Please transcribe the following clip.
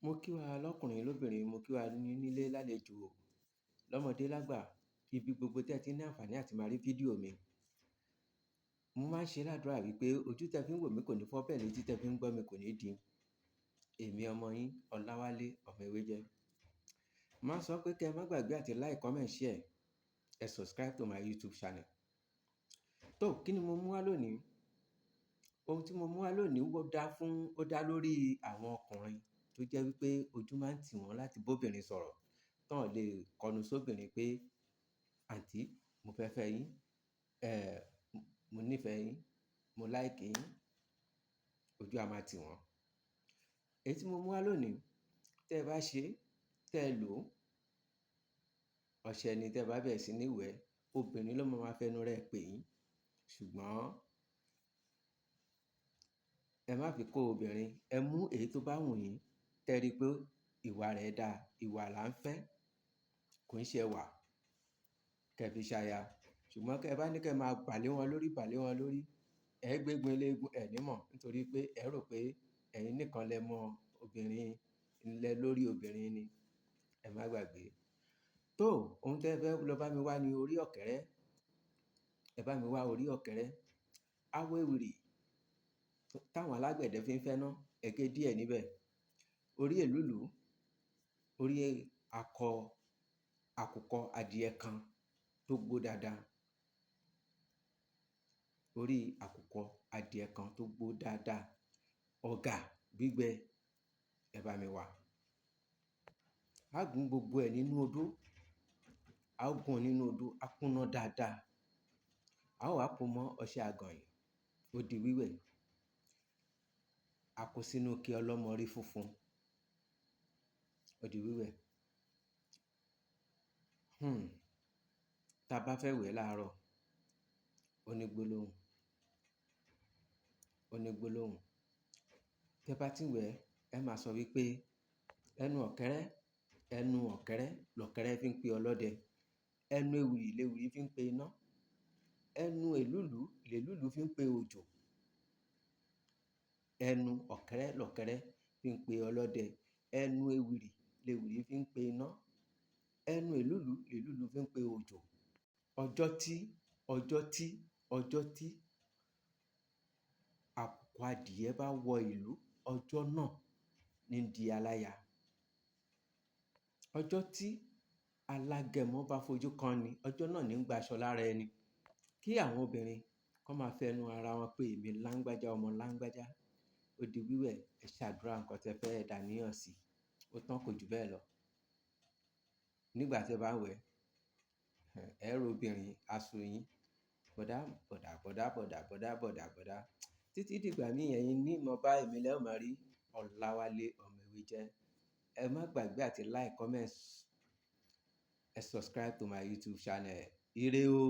Mo kí wa lọ́kùnrin lóbìnrin, mo kí wa nílé lálejò, lọ́mọdé lágbà, ibi gbogbo tí ẹ ti ní àǹfààní àti máa rí fídíò mi. Mo máa ń ṣe ládùrá wípé ojú tí ẹ fi ń wò mí kò ní fọ́, bẹ́ẹ̀ ni etí tí ẹ fi ń gbọ́ mi kò ní di. Èmi ọmọ yín, Ọláwálé ọmọ ewé jẹ́. Màá sọ pé kí ẹ má gbàgbé àti like, comment, share, ẹ subscribe to my YouTube channel. Tó, kí ni mo mú wá lónìí? Ohun tí mo mú wá lónìí ó dá lórí àwọn ọkùnrin tó jẹ́ wípé ojú máa ń tì wọ́n láti bóbìnrin sọ̀rọ̀, tán lè kọnu sóbìnrin pé, "Àǹtí, mo fẹ́ fẹ́ yín, mo nífẹ̀ẹ́ yín, mo like yín." Ojú a máa tì wọ́n. Èyí tí mo mú wá lónìí, tí ẹ bá ṣe, tí ẹ lò, ọṣẹ ni tí ẹ bá bẹ̀rẹ̀ sí ní wẹ̀, obìnrin ló máa fẹnu rẹ̀ pè yín. Ṣùgbọ́n ẹ má fi kó obìnrin, ẹ mú èyí tó bá wù yín, tẹ rí pé ìwà rẹ̀ dá, ìwà là ń fẹ́, kò ń ṣe ẹwà, kẹ fi ṣaya. Ṣùgbọ́n kí ẹ bá ní kí ẹ máa bà lé wọn lórí, ẹ gbégun eléégún, ẹ ní mọ̀, nítorí pé ẹ rò pé ẹ̀yin nìkan lẹ mọ obìnrin, lẹ lórí obìnrin ni. Ẹ má gbàgbé. Tó, ohun tí ẹ fẹ́ lọ bá mi wá ní orí ọ̀kẹ́rẹ́. Ẹ bá mi wá orí ọ̀kẹ́rẹ́. Awọ ewìrì táwọn alágbẹ̀dẹ fi ń fẹ́ná, ẹ gé díẹ̀ níbẹ̀. Orí èlùlù, orí àkùkọ adìẹ kan tó gbó dáadáa. Orí àkùkọ adìẹ kan tó gbó dáadáa. Ọ̀gà gbígbẹ, ẹ bá mi wá. A gún gbogbo ẹ̀ nínú odó. A ó gún nínú odó, a kúná dáadáa. A ó wá po mọ́ ọṣẹ àgànyìn, ó di wíwẹ̀. A kó sínú ike ọlọ́mọrí funfun, ó di wíwẹ̀. Tá bá fẹ́ wẹ̀ láàárọ̀, ó ní gbólóhùn. Tí ẹ bá ti wẹ̀, ẹ máa sọ wípé ẹnu ọ̀kẹ́rẹ́ lọ̀kẹ́rẹ́ fi ń pe ọlọ́dẹ. Ẹnu ewìrì lewìrì fi ń pe iná. Ẹnu èlùlù lèlùlù fi ń pe òjò. Ẹnu ọ̀kẹ́rẹ́ lọ̀kẹ́rẹ́ fi ń pe ọlọ́dẹ. Ẹnu ewìrì lewìrì fi ń pe iná. Ẹnu èlùlù lèlùlù fi ń pe òjò. Ọjọ́ tí àkùkọ adìẹ bá wọ ìlú, ọjọ́ náà ní di aláya. Ọjọ́ tí alágẹmọ bá fojú kan ni, ọjọ́ náà ní ń gba aṣọ lára ẹni. Kí àwọn obìnrin kọ́ máa fẹnu ara wọn pé èmi láńgbájá ọmọ láńgbájá, ó di wíwẹ̀. Ẹ ṣàdúrà nǹkan tí ẹ fẹ́ dà níyàn sí, ó tán kò jù bẹ́ẹ̀ lọ. Nígbà tí ẹ bá wẹ̀, ẹ rí obìnrin aṣọ yín, bọ̀dá. Títí dìgbà mí ẹ̀yin ní ìmọ̀ bá èmi lẹ́ ò máa rí, Ọláwálé ọmọ ewé jẹ́. Ẹ má gbàgbé àti like, comment, ẹ subscribe to my YouTube channel. Ire o.